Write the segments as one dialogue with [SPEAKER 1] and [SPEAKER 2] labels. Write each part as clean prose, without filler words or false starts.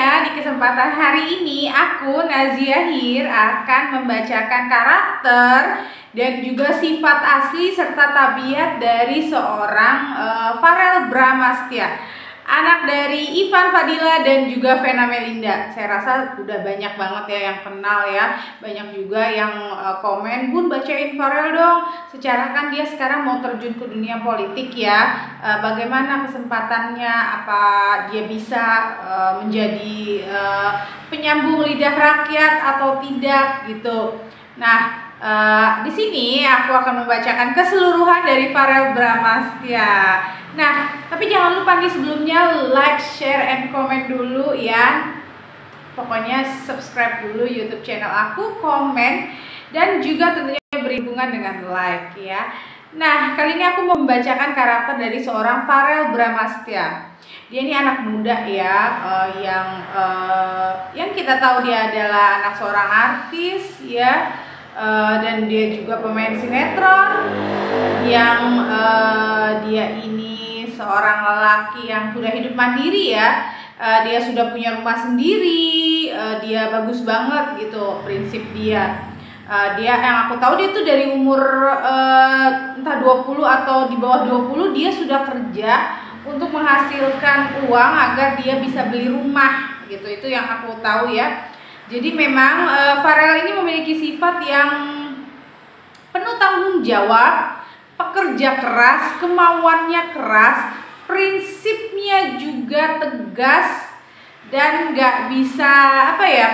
[SPEAKER 1] semuanya, di kesempatan hari ini aku Nazia Hir akan membacakan karakter dan juga sifat asli serta tabiat dari seorang Farel Bramastya, anak dari Ivan Fadila dan juga Vena Melinda. Saya rasa udah banyak banget ya yang kenal ya. Banyak juga yang komen, "Bun, bacain Farel dong." Secara kan dia sekarang mau terjun ke dunia politik ya. Bagaimana kesempatannya? Apa dia bisa menjadi penyambung lidah rakyat atau tidak gitu. Nah, di sini aku akan membacakan keseluruhan dari Farel Bramastya. Nah, tapi jangan lupa nih sebelumnya like, share, and comment dulu ya. Pokoknya subscribe dulu YouTube channel aku, komen, dan juga tentunya berhubungan dengan like ya. Nah, kali ini aku mau membacakan karakter dari seorang Farel Bramastya. Dia ini anak muda ya, yang kita tahu dia adalah anak seorang artis ya. Dan dia juga pemain sinetron yang dia ini seorang lelaki yang sudah hidup mandiri ya. Dia sudah punya rumah sendiri, dia bagus banget gitu prinsip dia. Dia yang aku tahu dia tuh dari umur entah 20 atau di bawah 20 dia sudah kerja untuk menghasilkan uang agar dia bisa beli rumah gitu. Itu yang aku tahu ya. Jadi memang Farel ini memiliki sifat yang penuh tanggung jawab, pekerja keras, kemauannya keras, prinsipnya juga tegas, dan nggak bisa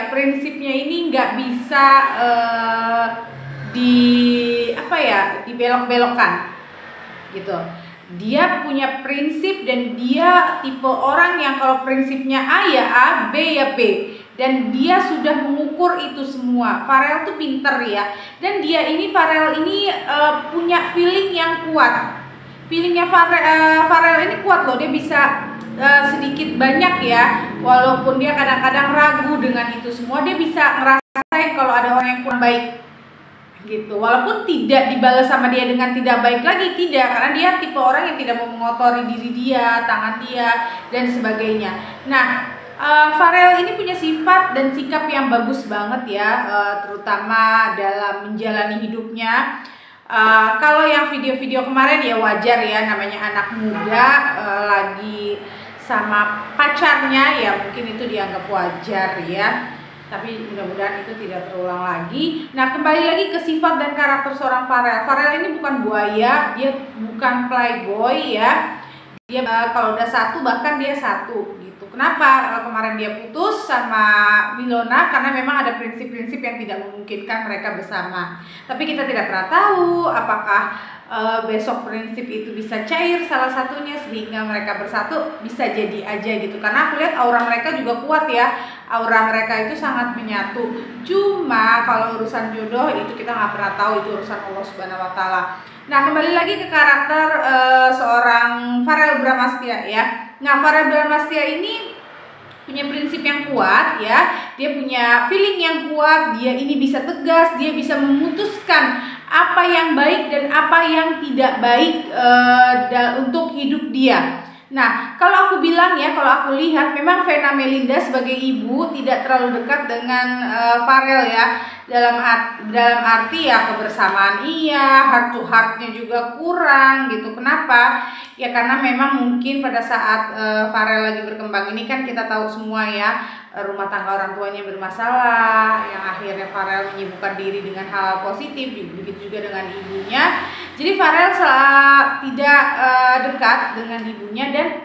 [SPEAKER 1] prinsipnya ini nggak bisa dibelok-belokkan gitu. Dia punya prinsip dan dia tipe orang yang kalau prinsipnya A ya A, B ya B. Dan dia sudah mengukur itu semua. Farel tuh pinter ya. Dan Farel ini punya feeling yang kuat. Feelingnya Farel ini kuat loh. Dia bisa sedikit banyak ya. Walaupun dia kadang-kadang ragu dengan itu semua, dia bisa ngerasain kalau ada orang yang kurang baik gitu. Walaupun tidak dibalas sama dia dengan tidak baik lagi, tidak, karena dia tipe orang yang tidak mau mengotori diri dia, tangan dia, dan sebagainya. Nah, Farel ini punya sifat dan sikap yang bagus banget ya, terutama dalam menjalani hidupnya. Kalau yang video-video kemarin ya wajar ya, namanya anak muda lagi sama pacarnya ya mungkin itu dianggap wajar ya. Tapi mudah-mudahan itu tidak terulang lagi. Nah, kembali lagi ke sifat dan karakter seorang Farel. Farel ini bukan buaya, dia bukan playboy ya. Dia kalau udah satu bahkan dia satu gitu. Kenapa kemarin dia putus sama Milona? Karena memang ada prinsip-prinsip yang tidak memungkinkan mereka bersama. Tapi kita tidak pernah tahu apakah besok prinsip itu bisa cair salah satunya sehingga mereka bersatu, bisa jadi aja gitu. Karena aku lihat aura mereka juga kuat ya. Aura mereka itu sangat menyatu. Cuma kalau urusan jodoh itu kita nggak pernah tahu, itu urusan Allah Subhanahu Wa Taala. Nah, kembali lagi ke karakter seorang Farel Bramastya ya. Nah, Farel Bramastya ini punya prinsip yang kuat ya. Dia punya feeling yang kuat, dia ini bisa tegas, dia bisa memutuskan apa yang baik dan apa yang tidak baik untuk hidup dia. Nah, kalau aku bilang ya, kalau aku lihat memang Vena Melinda sebagai ibu tidak terlalu dekat dengan Farel ya. Dalam arti ya kebersamaan iya, heart to heartnya juga kurang gitu. Kenapa? Ya karena memang mungkin pada saat Farel lagi berkembang ini kan kita tahu semua ya, rumah tangga orang tuanya bermasalah, yang akhirnya Farel menyibukkan diri dengan hal positif, begitu juga dengan ibunya. Jadi Farel tidak dekat dengan ibunya dan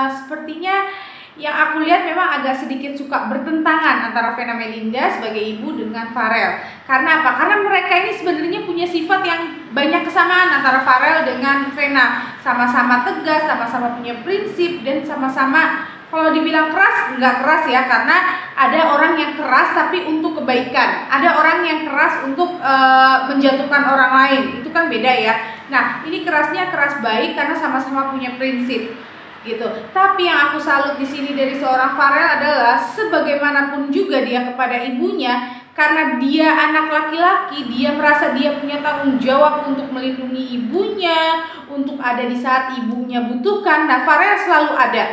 [SPEAKER 1] sepertinya yang aku lihat memang agak sedikit suka bertentangan antara Vena Melinda sebagai ibu dengan Farel. Karena apa? Karena mereka ini sebenarnya punya sifat yang banyak kesamaan antara Farel dengan Vena. Sama-sama tegas, sama-sama punya prinsip, dan sama-sama kalau dibilang keras, nggak keras ya, karena ada orang yang keras tapi untuk kebaikan. Ada orang yang keras untuk menjatuhkan orang lain. Itu kan beda ya. Nah, ini kerasnya keras baik karena sama-sama punya prinsip gitu. Tapi yang aku salut di sini dari seorang Farel adalah sebagaimanapun juga dia kepada ibunya, karena dia anak laki-laki, dia merasa dia punya tanggung jawab untuk melindungi ibunya, untuk ada di saat ibunya butuhkan. Nah, Farel selalu ada.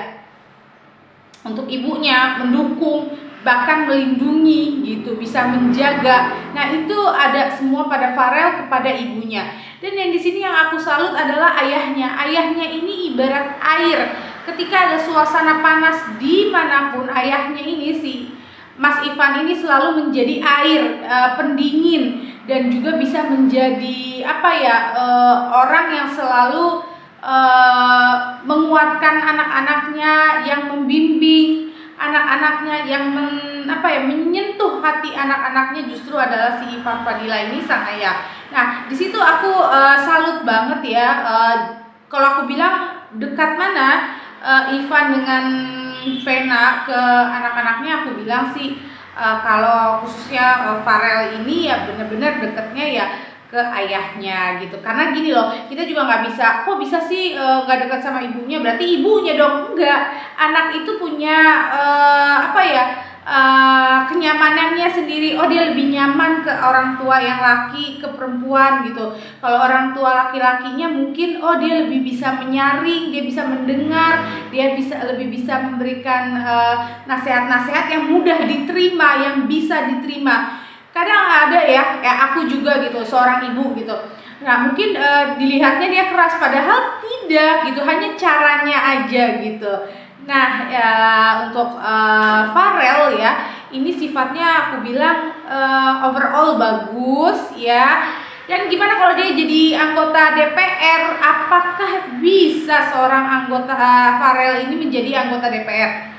[SPEAKER 1] untuk ibunya, mendukung, bahkan melindungi gitu, bisa menjaga. Nah, itu ada semua pada Farel kepada ibunya. Dan yang di sini yang aku salut adalah ayahnya. Ayahnya ini ibarat air. Ketika ada suasana panas dimanapun, ayahnya ini si Mas Ivan ini selalu menjadi air, pendingin, dan juga bisa menjadi orang yang selalu menguatkan anak-anaknya, yang membimbing anak-anaknya, yang menyentuh hati anak-anaknya justru adalah si Ivan Fadila ini sang ayah. Nah, di situ aku salut banget ya. Kalau aku bilang dekat mana Ivan dengan Vena ke anak-anaknya, aku bilang sih kalau khususnya Farel ini ya bener-bener deketnya ya ke ayahnya gitu. Karena gini loh, kita juga nggak bisa, kok bisa sih nggak dekat sama ibunya, berarti ibunya dong. Enggak, anak itu punya kenyamanannya sendiri. Oh, dia lebih nyaman ke orang tua yang laki, ke perempuan gitu. Kalau orang tua laki-lakinya mungkin dia lebih bisa menyaring, dia bisa mendengar, dia lebih bisa memberikan nasihat-nasihat yang mudah diterima, yang bisa diterima. Kadang ada ya, kayak aku juga gitu, seorang ibu gitu. Nah, mungkin dilihatnya dia keras, padahal tidak gitu, hanya caranya aja gitu. Nah, untuk Farel ya, ini sifatnya aku bilang overall bagus ya. Dan gimana kalau dia jadi anggota DPR? Apakah bisa seorang anggota Farel ini menjadi anggota DPR?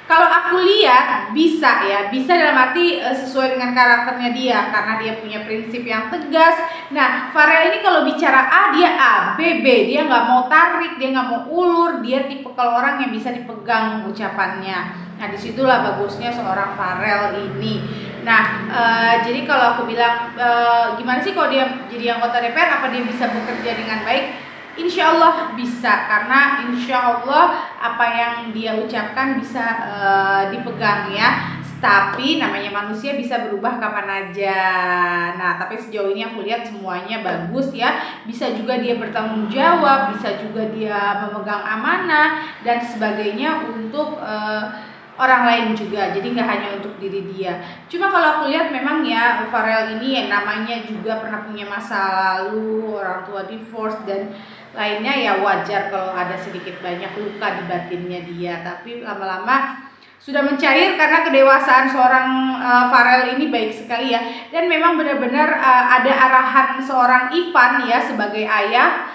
[SPEAKER 1] Kalau aku lihat bisa ya, bisa dalam arti sesuai dengan karakternya dia, karena dia punya prinsip yang tegas. Nah, Farel ini kalau bicara A, dia A, B, B, dia nggak mau tarik, dia nggak mau ulur, dia tipe kalau orang yang bisa dipegang ucapannya. Nah, disitulah bagusnya seorang Farel ini. Nah, jadi kalau aku bilang gimana sih kalau dia jadi anggota DPR, apa dia bisa bekerja dengan baik? Insya Allah bisa, karena insya Allah apa yang dia ucapkan bisa dipegang ya. Tapi namanya manusia bisa berubah kapan aja. Nah, tapi sejauh ini aku lihat semuanya bagus ya. Bisa juga dia bertanggung jawab, bisa juga dia memegang amanah dan sebagainya untuk orang lain juga, jadi nggak hanya untuk diri dia. Cuma kalau aku lihat memang ya Farel ini yang namanya juga pernah punya masa lalu, orang tua divorce dan lainnya, ya wajar kalau ada sedikit banyak luka di batinnya dia. Tapi lama-lama sudah mencair karena kedewasaan seorang Farel ini baik sekali ya. Dan memang benar-benar ada arahan seorang Ivan ya sebagai ayah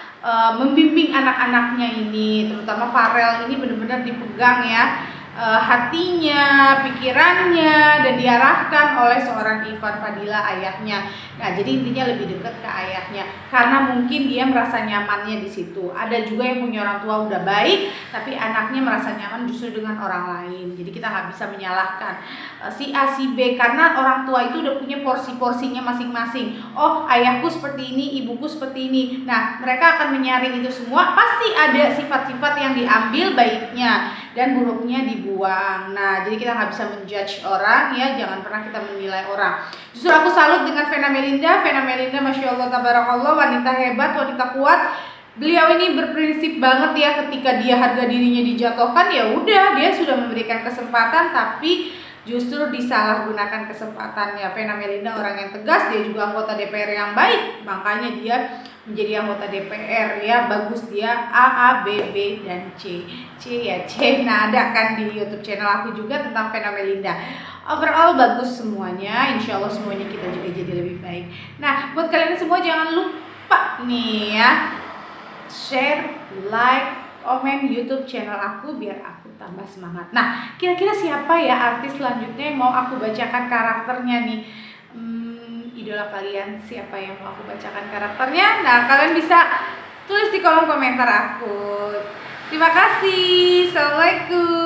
[SPEAKER 1] membimbing anak-anaknya ini, terutama Farel ini benar-benar dipegang ya. Hatinya, pikirannya, dan diarahkan oleh seorang Ivan Fadila ayahnya. Nah, jadi intinya lebih dekat ke ayahnya karena mungkin dia merasa nyamannya di situ. Ada juga yang punya orang tua udah baik, tapi anaknya merasa nyaman justru dengan orang lain. Jadi kita nggak bisa menyalahkan si A, si B, karena orang tua itu udah punya porsi-porsinya masing-masing. Oh, ayahku seperti ini, ibuku seperti ini. Nah, mereka akan menyaring itu semua. Pasti ada sifat-sifat yang diambil baiknya dan buruknya dibuang. Nah, jadi kita nggak bisa menjudge orang ya, jangan pernah kita menilai orang. Justru aku salut dengan Vena Melinda. Vena Melinda, masya Allah, tabarakallah, wanita hebat, wanita kuat. Beliau ini berprinsip banget ya, ketika dia harga dirinya dijatuhkan ya udah, dia sudah memberikan kesempatan, tapi justru disalahgunakan kesempatannya. Vena Melinda orang yang tegas, dia juga anggota DPR yang baik, makanya dia menjadi anggota DPR ya. Bagus dia A, B, B, dan C. C ya C. Nah, ada kan di YouTube channel aku juga tentang Vena Melinda. Overall bagus semuanya, insya Allah semuanya kita juga jadi lebih baik. Nah, buat kalian semua jangan lupa nih ya, share, like, komen YouTube channel aku biar aku tambah semangat. Nah, kira-kira siapa ya artis selanjutnya yang mau aku bacakan karakternya nih? Idola kalian siapa yang mau aku bacakan karakternya? Nah, kalian bisa tulis di kolom komentar aku. Terima kasih. Assalamualaikum.